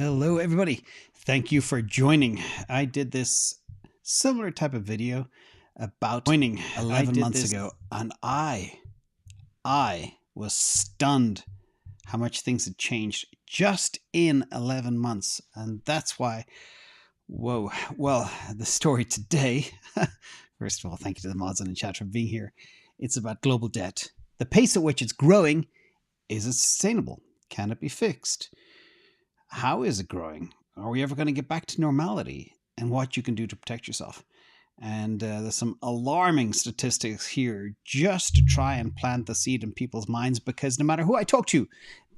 Hello, everybody. Thank you for joining. I did this similar type of video about joining 11 months ago, and I was stunned how much things had changed just in 11 months. And that's why, whoa, well, the story today, first of all, thank you to the mods in the chat for being here. It's about global debt. The pace at which it's growing, is it sustainable? Can it be fixed? How is it growing? Are we ever going to get back to normality? And what you can do to protect yourself. And there's some alarming statistics here just to try and plant the seed in people's minds, because no matter who I talk to,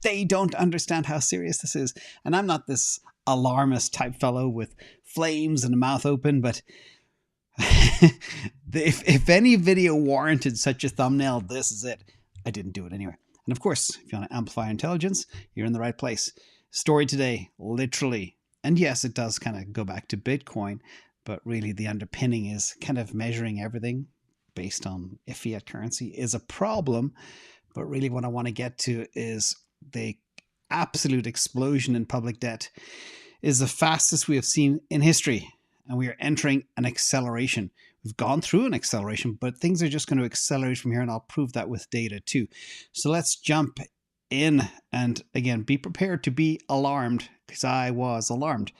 they don't understand how serious this is. And I'm not this alarmist type fellow with flames and a mouth open, but if any video warranted such a thumbnail, this is it. I didn't do it anyway. And of course, if you want to amplify intelligence, you're in the right place. Story today, literally. And yes, it does kind of go back to Bitcoin, but really the underpinning is kind of measuring everything based on if fiat currency is a problem. But really what I want to get to is the absolute explosion in public debt is the fastest we have seen in history. And we are entering an acceleration. We've gone through an acceleration, but things are just going to accelerate from here. And I'll prove that with data too. So let's jump in, and again, be prepared to be alarmed, because I was alarmed.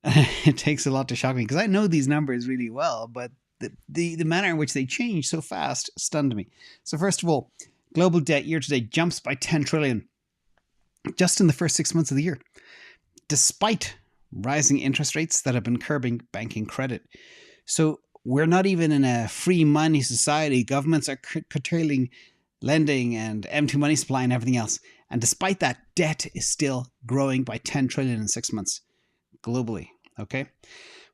It takes a lot to shock me, because I know these numbers really well, but the manner in which they change so fast stunned me. So first of all, global debt year to date jumps by 10 trillion just in the first 6 months of the year, despite rising interest rates that have been curbing banking credit. So we're not even in a free money society. Governments are curtailing lending and empty money supply and everything else. And despite that, debt is still growing by 10 trillion in 6 months globally. Okay.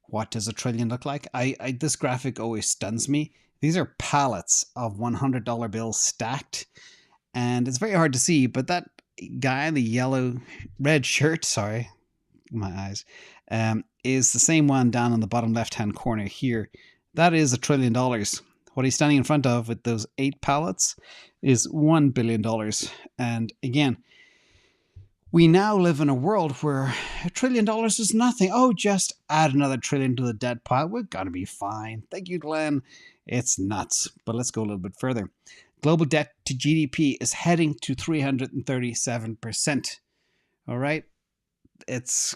What does a trillion look like? This graphic always stuns me. These are pallets of $100 bills stacked. And it's very hard to see, but that guy in the red shirt, sorry, my eyes, is the same one down on the bottom left-hand corner here. That is $1 trillion. What he's standing in front of with those 8 pallets is $1 billion. And again, we now live in a world where $1 trillion is nothing. Oh, just add another trillion to the debt pile. We're going to be fine. Thank you, Glenn. It's nuts. But let's go a little bit further. Global debt to GDP is heading to 337%. All right. It's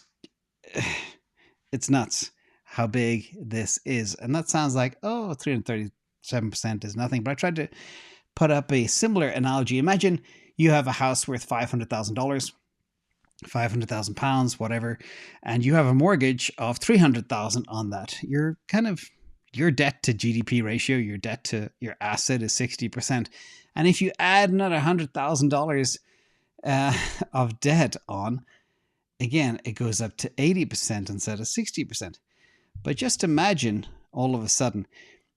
nuts how big this is. And that sounds like, oh, 337% is nothing. But I tried to put up a similar analogy. Imagine you have a house worth $500,000, 500,000 pounds, whatever, and you have a mortgage of 300,000 on that. Your debt to GDP ratio, your debt to your asset is 60%. And if you add another $100,000 of debt on, again, it goes up to 80% instead of 60%. But just imagine all of a sudden,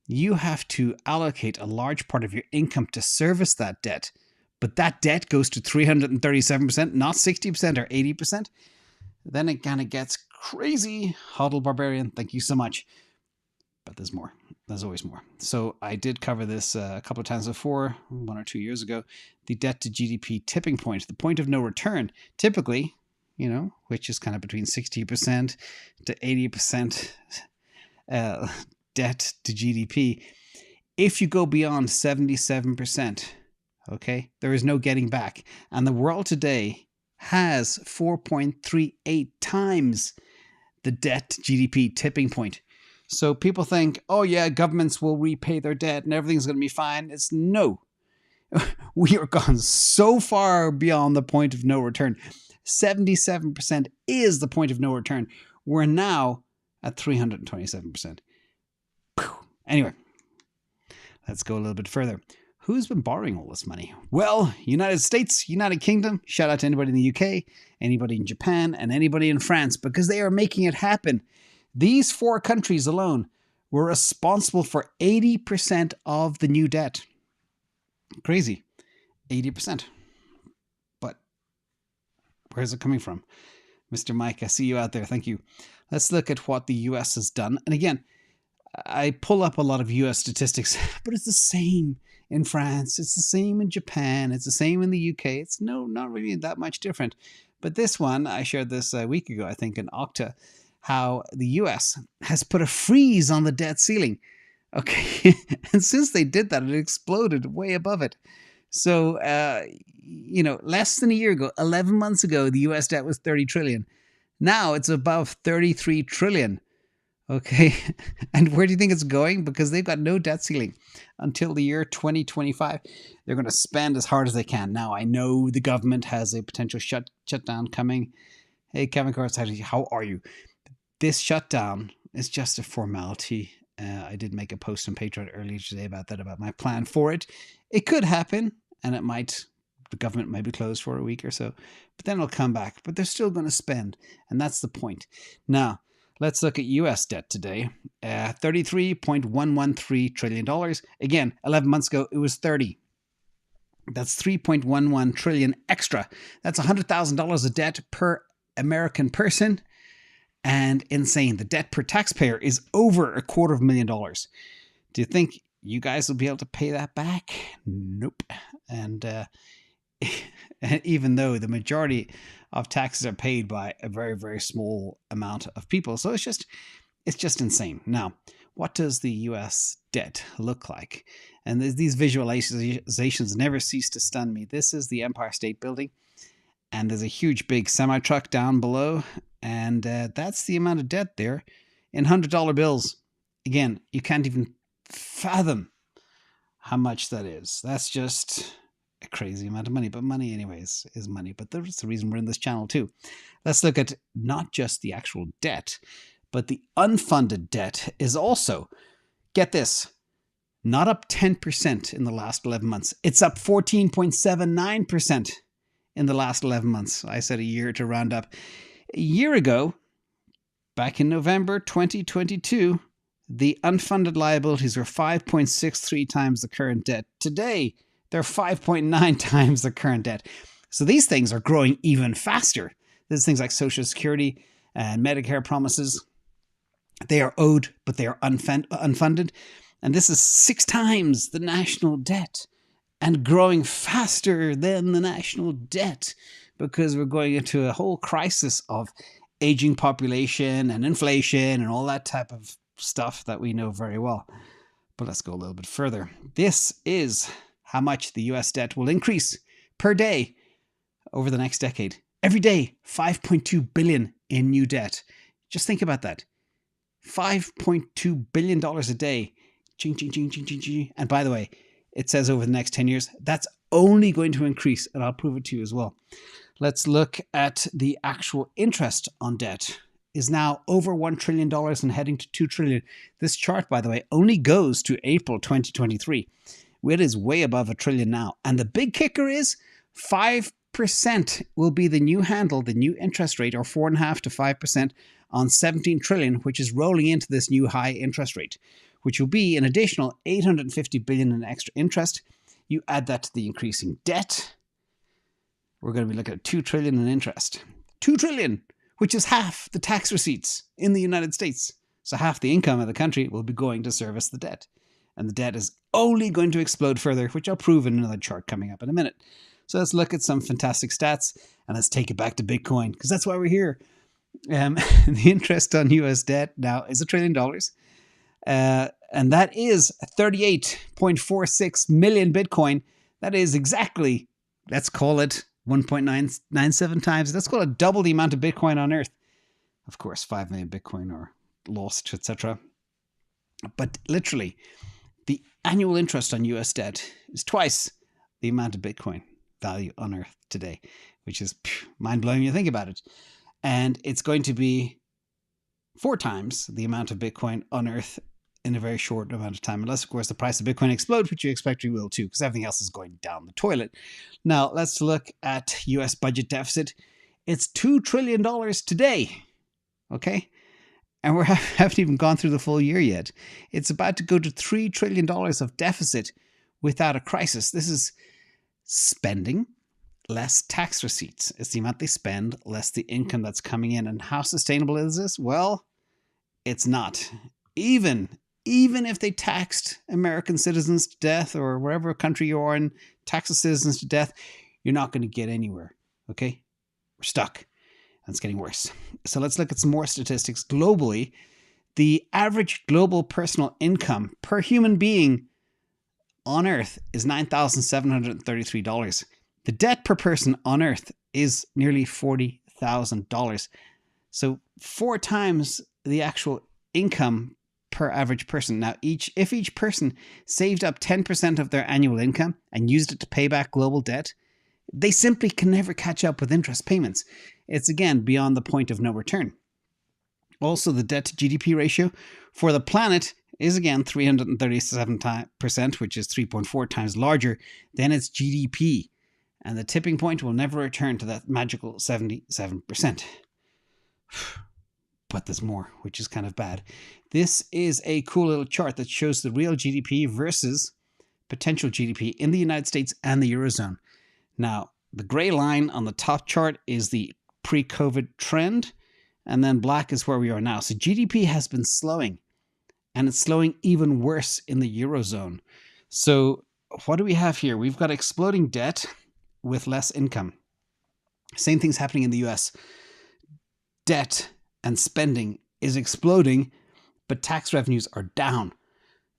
you have to allocate a large part of your income to service that debt. But that debt goes to 337%, not 60% or 80%. Then it kind of gets crazy. Hodl Barbarian, thank you so much. But there's more. There's always more. So I did cover this a couple of times before, 1 or 2 years ago. The debt to GDP tipping point, the point of no return, typically, which is kind of between 60% to 80% debt to GDP. If you go beyond 77%, okay, there is no getting back. And the world today has 4.38 times the debt to GDP tipping point. So people think, oh yeah, governments will repay their debt and everything's going to be fine. It's no. We are gone so far beyond the point of no return. 77% is the point of no return. We're now at 327%. Anyway, let's go a little bit further. Who's been borrowing all this money? Well, United States, United Kingdom, shout out to anybody in the UK, anybody in Japan, and anybody in France, because they are making it happen. These 4 countries alone were responsible for 80% of the new debt. Crazy. 80%. But where's it coming from? Mr. Mike, I see you out there. Thank you. Let's look at what the US has done. And again, I pull up a lot of US statistics, but it's the same in France. It's the same in Japan. It's the same in the UK. It's not really that much different. But this one, I shared this a week ago, I think, in Okta, how the US has put a freeze on the debt ceiling. Okay. And since they did that, it exploded way above it. So, less than a year ago, 11 months ago, the US debt was 30 trillion. Now it's above 33 trillion. Okay. And where do you think it's going? Because they've got no debt ceiling until the year 2025. They're going to spend as hard as they can. Now, I know the government has a potential shutdown coming. Hey, Kevin Courts, how are you? This shutdown is just a formality. I did make a post on Patreon earlier today about my plan for it. It could happen, and the government might be closed for a week or so, but then it'll come back. But they're still going to spend, and that's the point. Now, let's look at U.S. debt today. $33.113 trillion. Again, 11 months ago, it was 30. That's 3.11 trillion extra. That's $100,000 of debt per American person. And insane. The debt per taxpayer is over $250,000. Do you think you guys will be able to pay that back? Nope. And even though the majority of taxes are paid by a very, very small amount of people. So it's just insane. Now, what does the US debt look like? And these visualizations never cease to stun me. This is the Empire State Building. And there's a huge big semi-truck down below. And that's the amount of debt there in $100 bills. Again, you can't even fathom how much that is. That's just a crazy amount of money. But money, anyways, is money. But that's the reason we're in this channel, too. Let's look at not just the actual debt, but the unfunded debt is also, get this, not up 10% in the last 11 months. It's up 14.79%. in the last 11 months. I said a year to round up. A year ago, back in November 2022, the unfunded liabilities were 5.63 times the current debt. Today, they're 5.9 times the current debt. So these things are growing even faster. There's things like Social Security and Medicare promises. They are owed, but they are unfunded. And this is 6 times the national debt. And growing faster than the national debt, because we're going into a whole crisis of aging population and inflation and all that type of stuff that we know very well. But let's go a little bit further. This is how much the US debt will increase per day over the next decade. Every day, $5.2 billion in new debt. Just think about that. $5.2 billion a day. Ching, ching, ching, ching, ching, ching. And by the way, it says over the next 10 years, that's only going to increase, and I'll prove it to you as well. Let's look at the actual interest on debt is now over $1 trillion and heading to $2 trillion. This chart, by the way, only goes to April 2023. It is way above $1 trillion now. And the big kicker is 5% will be the new handle, the new interest rate, or 4.5% to 5% on 17 trillion, which is rolling into this new high interest rate, which will be an additional $850 billion in extra interest. You add that to the increasing debt, we're going to be looking at $2 trillion in interest. $2 trillion, which is half the tax receipts in the United States. So half the income of the country will be going to service the debt. And the debt is only going to explode further, which I'll prove in another chart coming up in a minute. So let's look at some fantastic stats, and let's take it back to Bitcoin, because that's why we're here. The interest on US debt now is $1 trillion. And that is 38.46 million Bitcoin. That is exactly, let's call it 1.997 times. Let's call it double the amount of Bitcoin on Earth. Of course, 5 million Bitcoin are lost, etc. But literally, the annual interest on US debt is twice the amount of Bitcoin value on Earth today, which is mind-blowing when you think about it. And it's going to be 4 times the amount of Bitcoin on Earth in a very short amount of time, unless, of course, the price of Bitcoin explodes, which you expect it will too, because everything else is going down the toilet. Now, let's look at US budget deficit. It's $2 trillion today, okay? And we haven't even gone through the full year yet. It's about to go to $3 trillion of deficit without a crisis. This is spending less tax receipts. It's the amount they spend, less the income that's coming in. And how sustainable is this? Well, it's not. Even if they taxed American citizens to death, or wherever country you are in, tax the citizens to death, you're not going to get anywhere, okay? We're stuck. And it's getting worse. So let's look at some more statistics. Globally, the average global personal income per human being on Earth is $9,733. The debt per person on Earth is nearly $40,000. So 4 times the actual income per average person. Now, if each person saved up 10% of their annual income and used it to pay back global debt, they simply can never catch up with interest payments. It's again beyond the point of no return. Also, the debt to GDP ratio for the planet is again 337%, which is 3.4 times larger than its GDP. And the tipping point will never return to that magical 77%. But there's more, which is kind of bad. This is a cool little chart that shows the real GDP versus potential GDP in the United States and the Eurozone. Now, the gray line on the top chart is the pre-COVID trend, and then black is where we are now. So GDP has been slowing, and it's slowing even worse in the Eurozone. So what do we have here? We've got exploding debt with less income. Same thing's happening in the US. Debt and spending is exploding, but tax revenues are down.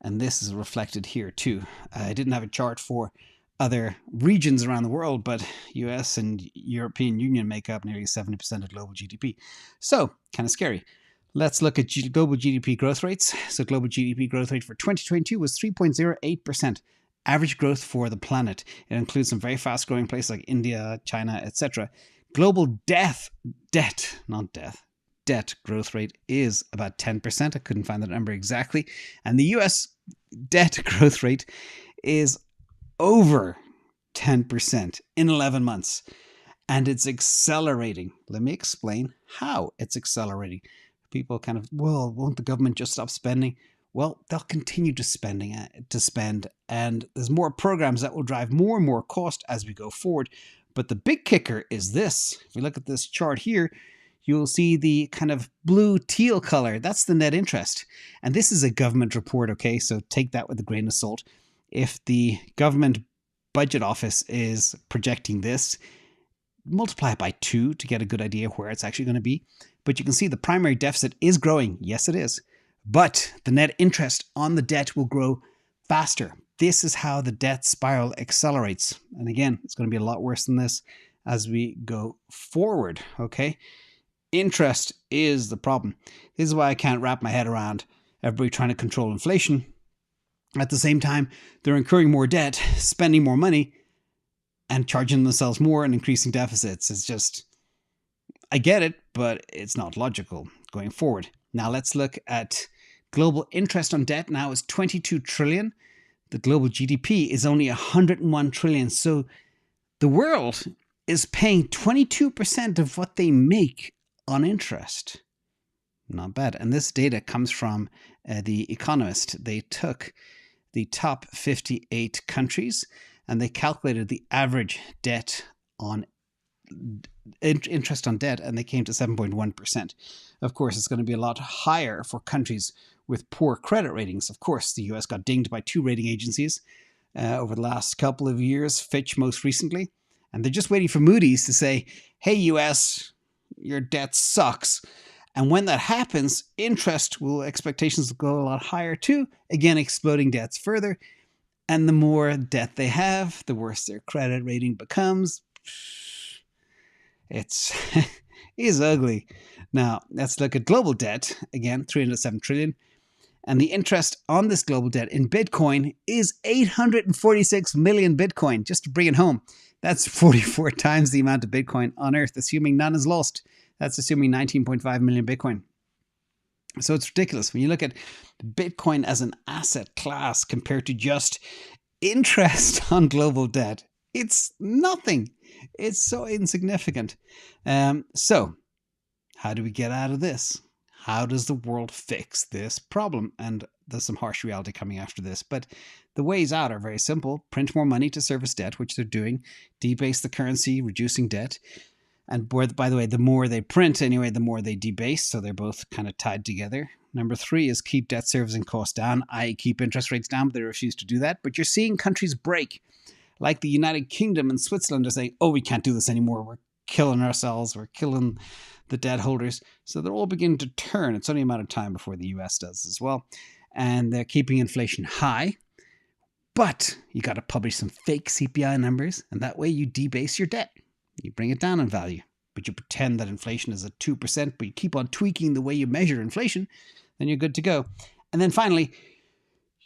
And this is reflected here too. I didn't have a chart for other regions around the world, but US and European Union make up nearly 70% of global GDP. So, kind of scary. Let's look at global GDP growth rates. So global GDP growth rate for 2022 was 3.08%, average growth for the planet. It includes some very fast growing places like India, China, etc. Global debt growth rate is about 10%. I couldn't find that number exactly. And the US debt growth rate is over 10% in 11 months. And it's accelerating. Let me explain how it's accelerating. People kind of, well, won't the government just stop spending? Well, they'll continue to spend, and there's more programs that will drive more and more cost as we go forward. But the big kicker is this. If you look at this chart here, you'll see the kind of blue teal color. That's the net interest. And this is a government report, okay? So take that with a grain of salt. If the government budget office is projecting this, multiply it by 2 to get a good idea where it's actually going to be. But you can see the primary deficit is growing. Yes, it is. But the net interest on the debt will grow faster. This is how the debt spiral accelerates. And again, it's going to be a lot worse than this as we go forward, okay? Interest is the problem. This is why I can't wrap my head around everybody trying to control inflation. At the same time, they're incurring more debt, spending more money, and charging themselves more and increasing deficits. It's just, I get it, but it's not logical going forward. Now let's look at global interest on debt. Now is 22 trillion. The global GDP is only 101 trillion. So the world is paying 22% of what they make on interest. Not bad. And this data comes from The Economist. They took the top 58 countries and they calculated the average debt on interest on debt, and they came to 7.1%. Of course, it's going to be a lot higher for countries with poor credit ratings. Of course, the US got dinged by 2 rating agencies over the last couple of years, Fitch most recently, and they're just waiting for Moody's to say, hey, US, your debt sucks. And when that happens, expectations will go a lot higher too, again, exploding debts further. And the more debt they have, the worse their credit rating becomes. It is ugly. Now, let's look at global debt. Again, 307 trillion. And the interest on this global debt in Bitcoin is 846 million Bitcoin. Just to bring it home, that's 44 times the amount of Bitcoin on Earth, assuming none is lost. That's assuming 19.5 million Bitcoin. So it's ridiculous. When you look at Bitcoin as an asset class compared to just interest on global debt, it's nothing. It's so insignificant. So how do we get out of this? How does the world fix this problem? And there's some harsh reality coming after this. But the ways out are very simple. Print more money to service debt, which they're doing. Debase the currency, reducing debt. And by the way, the more they print anyway, the more they debase. So they're both kind of tied together. Number 3 is keep debt servicing costs down, i.e. keep interest rates down, but they refuse to do that. But you're seeing countries break. Like the United Kingdom and Switzerland are saying, oh, we can't do this anymore. We're killing ourselves, we're killing the debt holders. So they're all beginning to turn. It's only a matter of time before the US does as well. And they're keeping inflation high. But you got to publish some fake CPI numbers, and that way you debase your debt. You bring it down in value, but you pretend that inflation is at 2%, but you keep on tweaking the way you measure inflation, then you're good to go. And then finally,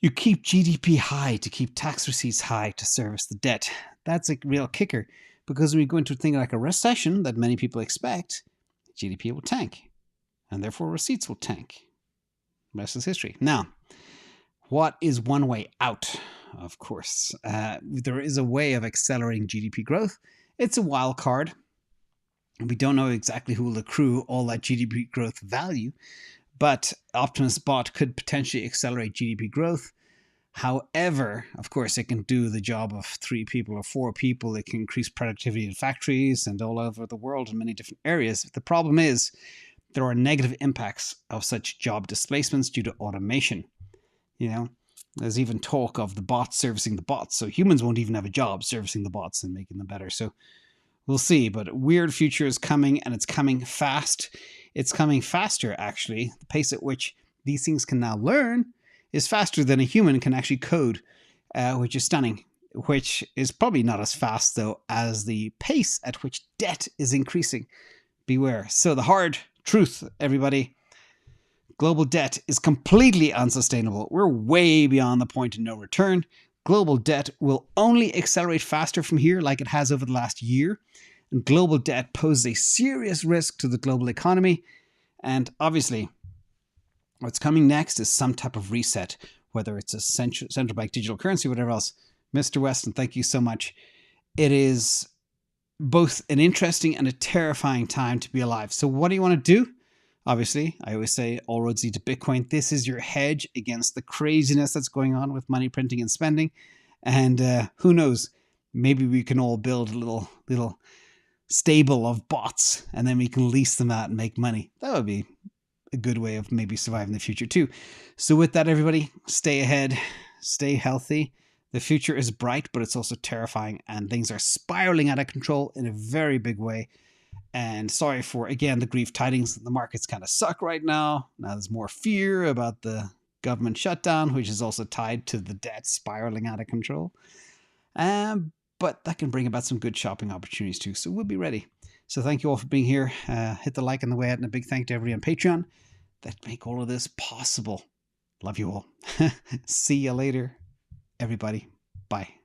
you keep GDP high to keep tax receipts high to service the debt. That's a real kicker, because when we go into a thing like a recession that many people expect, GDP will tank, and therefore receipts will tank. The rest is history. Now, what is one way out? Of course, there is a way of accelerating GDP growth. It's a wild card. We don't know exactly who will accrue all that GDP growth value, but Optimus Bot could potentially accelerate GDP growth. However, of course, it can do the job of 3 people or 4 people. It can increase productivity in factories and all over the world in many different areas. The problem is there are negative impacts of such job displacements due to automation. There's even talk of the bots servicing the bots. So humans won't even have a job servicing the bots and making them better. So we'll see. But a weird future is coming, and it's coming fast. It's coming faster, actually. The pace at which these things can now learn is faster than a human can actually code, which is stunning. Which is probably not as fast, though, as the pace at which debt is increasing. Beware. So the hard truth, everybody. Global debt is completely unsustainable. We're way beyond the point of no return. Global debt will only accelerate faster from here, like it has over the last year. And global debt poses a serious risk to the global economy. And obviously, what's coming next is some type of reset, whether it's a central bank digital currency, whatever else. Mr. Weston, thank you so much. It is both an interesting and a terrifying time to be alive. So what do you want to do? Obviously, I always say all roads lead to Bitcoin. This is your hedge against the craziness that's going on with money printing and spending. And who knows, maybe we can all build a little stable of bots, and then we can lease them out and make money. That would be a good way of maybe surviving the future too. So with that, everybody, stay ahead, stay healthy. The future is bright, but it's also terrifying, and things are spiraling out of control in a very big way. And sorry for, again, the grief tidings. The markets kind of suck right now. Now there's more fear about the government shutdown, which is also tied to the debt spiraling out of control. But that can bring about some good shopping opportunities too. So we'll be ready. So thank you all for being here. Hit the like on the way out, and a big thank to everybody on Patreon that make all of this possible. Love you all. See you later, everybody. Bye.